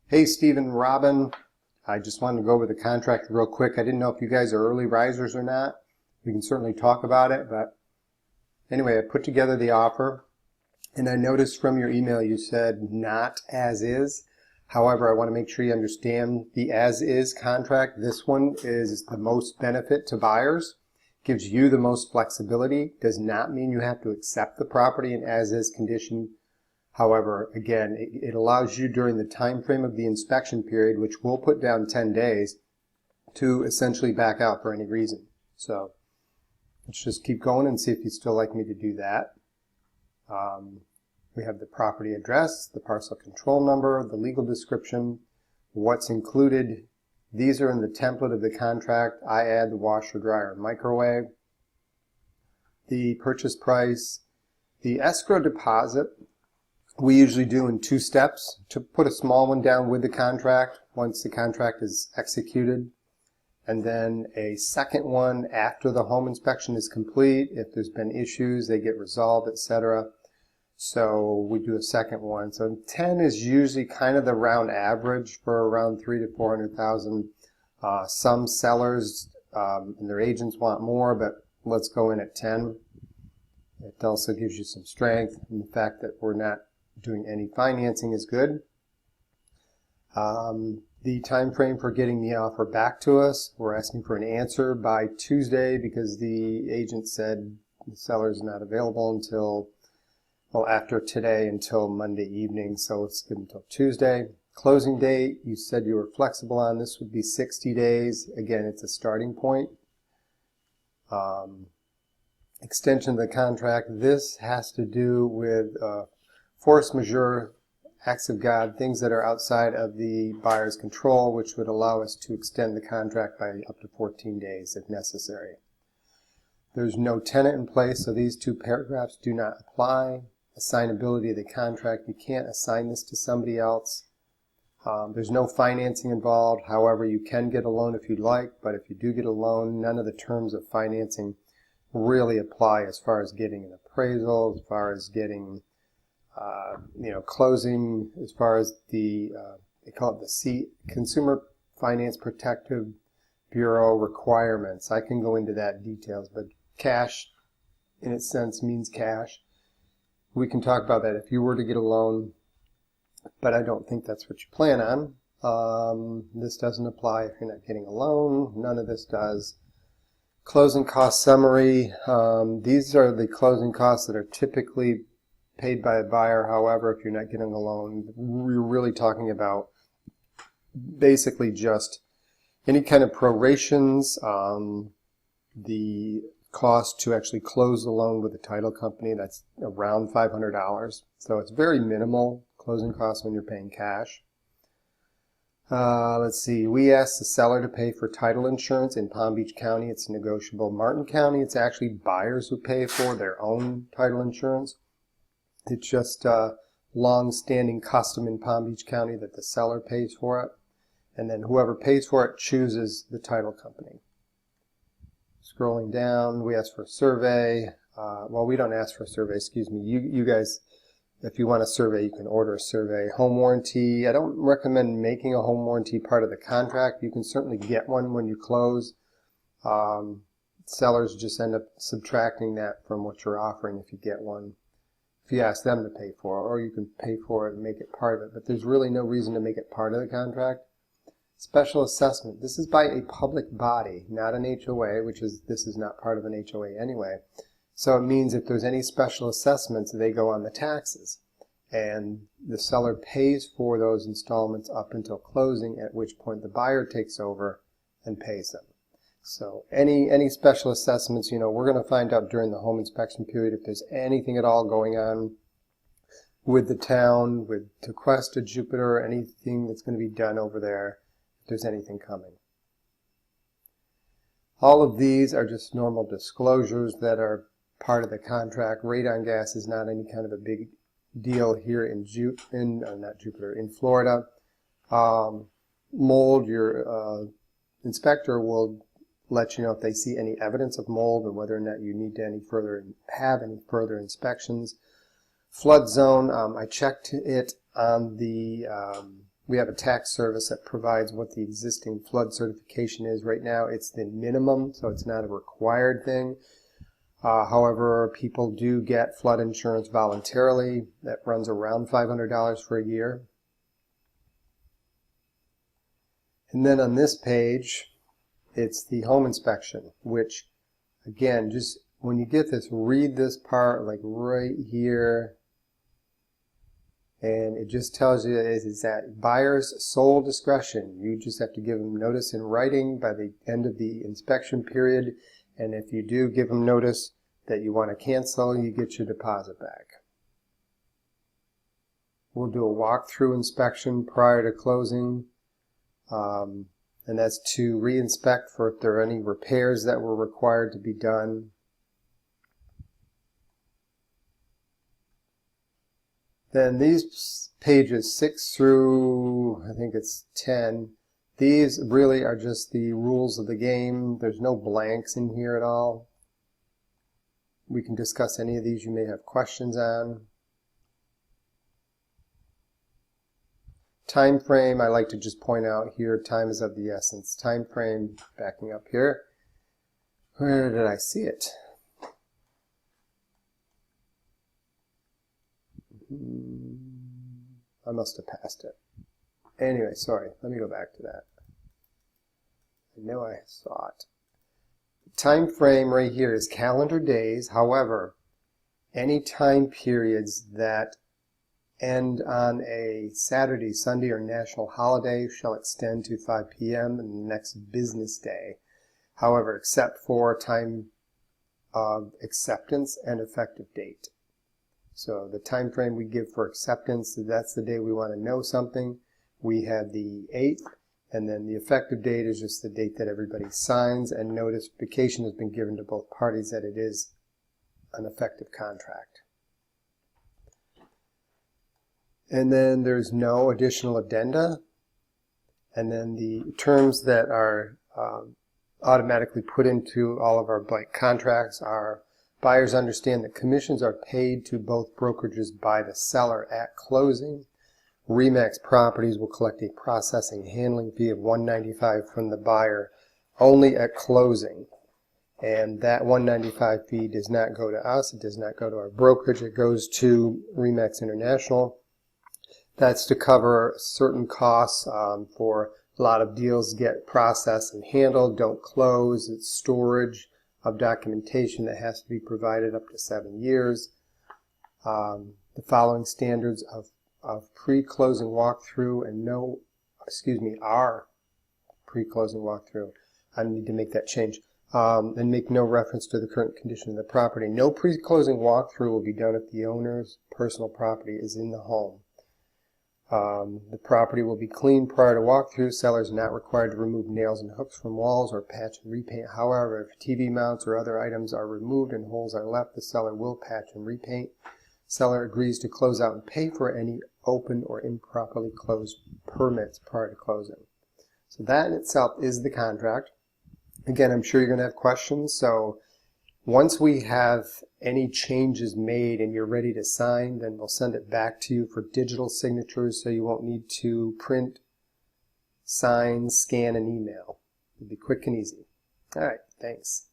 Hey, Stephen, Robin. I just wanted to go over the contract real quick. I didn't know if you guys are early risers or not. We can certainly talk about it, but anyway, I put together the offer, and I noticed from your email you said not as is. However, I want to make sure you understand the as is contract. This one is the most benefit to buyers, gives you the most flexibility, does not mean you have to accept the property in as is condition. However, again, it allows you during the time frame of the inspection period, which we'll put down 10 days, to essentially back out for any reason. So let's just keep going and see if you'd still like me to do that. We have the property address, the parcel control number, the legal description, what's included. These are in the template of the contract. I add the washer, dryer, and microwave. The purchase price, the escrow deposit, we usually do in 2 steps. To put a small one down with the contract once the contract is executed, and then a second one after the home inspection is complete. If there's been issues, they get resolved, etc. So we do a second one. So 10 is usually kind of the round average for around 300,000 to 400,000. Some sellers and their agents want more, but let's go in at 10. It also gives you some strength, and the fact that we're not doing any financing is good. The time frame for getting the offer back to us, we're asking for an answer by Tuesday because the agent said the seller is not available until, well, after today until Monday evening, so let's give them until Tuesday. Closing date, you said you were flexible on. This would be 60 days. Again, it's a starting point. Extension of the contract, this has to do with force majeure, acts of God, things that are outside of the buyer's control, which would allow us to extend the contract by up to 14 days if necessary. There's no tenant in place, so these 2 paragraphs do not apply. Assignability of the contract, you can't assign this to somebody else. There's no financing involved. However, you can get a loan if you'd like, but if you do get a loan, none of the terms of financing really apply as far as getting an appraisal, as far as getting closing, as far as the, they call it the Consumer Finance Protective Bureau requirements. I can go into that details, but cash, in its sense, means cash. We can talk about that if you were to get a loan, but I don't think that's what you plan on. This doesn't apply if you're not getting a loan. None of this does. Closing cost summary. These are the closing costs that are typically paid by a buyer. However, if you're not getting a loan, we're really talking about basically just any kind of prorations, the cost to actually close the loan with the title company, that's around $500. So it's very minimal closing costs when you're paying cash. Let's see, we asked the seller to pay for title insurance. In Palm Beach County, it's negotiable. Martin County, it's actually buyers who pay for their own title insurance. It's just a long-standing custom in Palm Beach County that the seller pays for it, and then whoever pays for it chooses the title company. Scrolling down, we ask for a survey. Well, we don't ask for a survey, excuse me. You guys, if you want a survey, you can order a survey. Home warranty, I don't recommend making a home warranty part of the contract. You can certainly get one when you close. Sellers just end up subtracting that from what you're offering if you get one, if you ask them to pay for it, or you can pay for it and make it part of it. But there's really no reason to make it part of the contract. Special assessment. This is by a public body, not an HOA, this is not part of an HOA anyway. So it means if there's any special assessments, they go on the taxes. And the seller pays for those installments up until closing, at which point the buyer takes over and pays them. So any special assessments, we're going to find out during the home inspection period if there's anything at all going on with the town, with Tequesta, Jupiter, anything that's going to be done over there, if there's anything coming. All of these are just normal disclosures that are part of the contract. Radon gas is not any kind of a big deal here in Florida. Mold, your inspector will let you know if they see any evidence of mold and whether or not you need to have any further inspections. Flood zone, I checked it on the we have a tax service that provides what the existing flood certification is. Right now it's the minimum, so it's not a required thing. However, people do get flood insurance voluntarily. That runs around $500 for a year. And then on this page, it's the home inspection, which, again, just when you get this, read this part like right here. And it just tells you is at buyer's sole discretion. You just have to give them notice in writing by the end of the inspection period. And if you do give them notice that you want to cancel, you get your deposit back. We'll do a walkthrough inspection prior to closing. And that's to re-inspect for if there are any repairs that were required to be done. Then these pages 6 through, I think it's 10, these really are just the rules of the game. There's no blanks in here at all. We can discuss any of these you may have questions on. Time frame, I like to just point out here, time is of the essence. Time frame, backing up here. Where did I see it? I must have passed it. Anyway, sorry, let me go back to that. I know I saw it. Time frame right here is calendar days. However, any time periods that end on a Saturday, Sunday, or national holiday shall extend to 5 p.m. in the next business day. However, except for time of acceptance and effective date. So the time frame we give for acceptance, that's the day we want to know something. We have the 8th, and then the effective date is just the date that everybody signs, and notification has been given to both parties that it is an effective contract. And then there's no additional addenda. And then the terms that are automatically put into all of our blank contracts are: buyers understand that commissions are paid to both brokerages by the seller at closing. RE/MAX Properties will collect a processing handling fee of $195 from the buyer only at closing. And that $195 fee does not go to us. It does not go to our brokerage. It goes to RE/MAX International. That's to cover certain costs for a lot of deals get processed and handled, don't close. It's storage of documentation that has to be provided up to 7 years. The following standards of pre-closing walkthrough and our pre-closing walkthrough. I need to make that change. And make no reference to the current condition of the property. No pre-closing walkthrough will be done if the owner's personal property is in the home. The property will be cleaned prior to walkthrough. Seller is not required to remove nails and hooks from walls or patch and repaint. However, if TV mounts or other items are removed and holes are left, the seller will patch and repaint. Seller agrees to close out and pay for any open or improperly closed permits prior to closing. So that in itself is the contract. Again, I'm sure you're going to have questions, so once we have any changes made and you're ready to sign, then we'll send it back to you for digital signatures, so you won't need to print, sign, scan, and email. It'll be quick and easy. All right, thanks.